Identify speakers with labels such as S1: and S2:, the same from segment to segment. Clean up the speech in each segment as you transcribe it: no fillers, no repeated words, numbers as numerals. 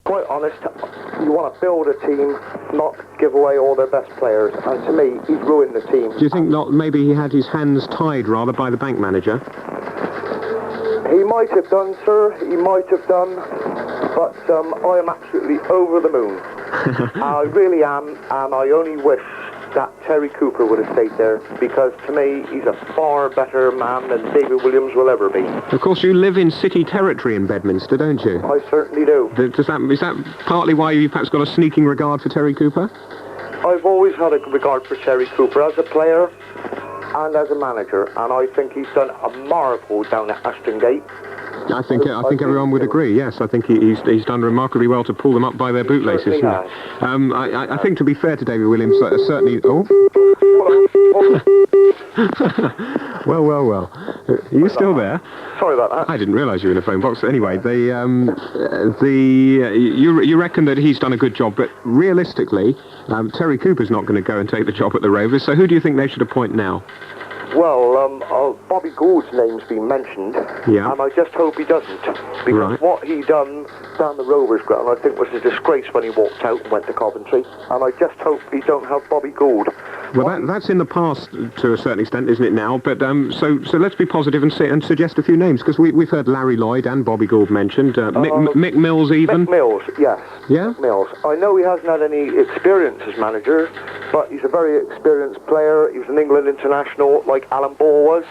S1: Quite honest, you want to build a team, not give away all their best players, and to me, he's ruined the team.
S2: Do you think not? Maybe he had his hands tied rather by the bank manager?
S1: He might have done, sir. He might have done, but I am absolutely over the moon. I really am, and I only wish that Terry Cooper would have stayed there, because to me, he's a far better man than David Williams will ever be.
S2: Of course, you live in city territory in Bedminster, don't you?
S1: I certainly do.
S2: Is that partly why you perhaps got a sneaking regard for Terry Cooper?
S1: I've always had a regard for Terry Cooper as a player and as a manager, and I think he's done a marvel down at Ashton Gate.
S2: I think everyone would agree. Yes, I think he's done remarkably well to pull them up by their bootlaces. I think, to be fair to David Williams, certainly. Oh. Well. Are you still there?
S1: Sorry about that.
S2: I didn't realise you were in a phone box. Anyway, you reckon that he's done a good job, but realistically, Terry Cooper's not going to go and take the job at the Rovers. So who do you think they should appoint now?
S1: Well, Bobby Gould's name's been mentioned,
S2: yeah.
S1: And I just hope he doesn't, because what he done down the Rovers ground, I think, was a disgrace when he walked out and went to Coventry, and I just hope he don't have Bobby Gould.
S2: Well, that's in the past to a certain extent, isn't it now? But so let's be positive and suggest a few names, because we've heard Larry Lloyd and Bobby Gould mentioned, Mick Mills even.
S1: Mick Mills, yes.
S2: Yeah?
S1: Mick Mills. I know he hasn't had any experience as manager, but he's a very experienced player. He was an England international, like Alan Ball was.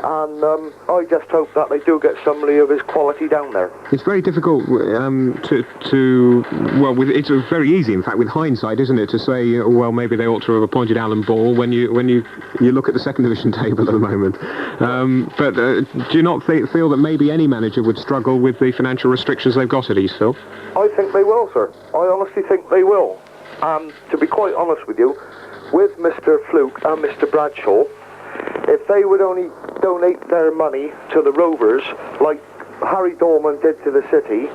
S1: And I just hope that they do get somebody of his quality down there. It's
S2: very difficult it's very easy, in fact, with hindsight, isn't it, to say, well, maybe they ought to have appointed Alan Ball when you look at the second division table at the moment. But do you not feel that maybe any manager would struggle with the financial restrictions they've got at East, Phil?
S1: I think they will, sir. I honestly think they will. And to be quite honest with you, with Mr. Fluke and Mr. Bradshaw, if they would only donate their money to the Rovers, like Harry Dorman did to the City,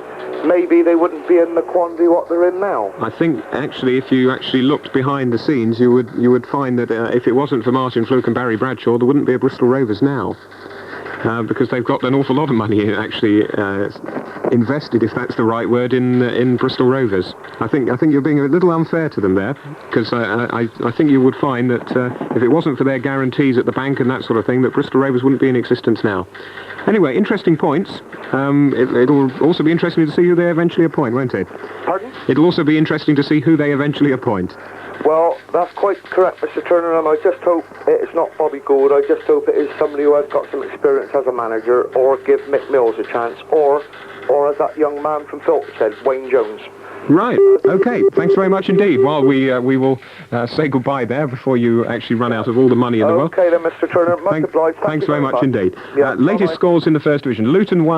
S1: maybe they wouldn't be in the quandary what they're in now.
S2: I think, actually, if you actually looked behind the scenes, you would find that if it wasn't for Martin Fluke and Barry Bradshaw, there wouldn't be a Bristol Rovers now. Because they've got an awful lot of money actually invested, if that's the right word, in Bristol Rovers. I think you're being a little unfair to them there, because I think you would find that if it wasn't for their guarantees at the bank and that sort of thing, that Bristol Rovers wouldn't be in existence now. Anyway, interesting points. It'll also be interesting to see who they eventually appoint, won't it?
S1: Pardon?
S2: It'll also be interesting to see who they eventually appoint.
S1: Well, that's quite correct, Mr. Turner, and I just hope it's not Bobby Gould. I just hope it is somebody who has got some experience as a manager, or give Mick Mills a chance, or as that young man from Filton said, Wayne Jones.
S2: Right, okay, thanks very much indeed. Well, we will say goodbye there before you actually run out of all the money in the world.
S1: Okay then, Mr. Turner, much obliged.
S2: Thanks very much indeed.
S1: Yeah,
S2: latest scores in the First Division. Luton 1.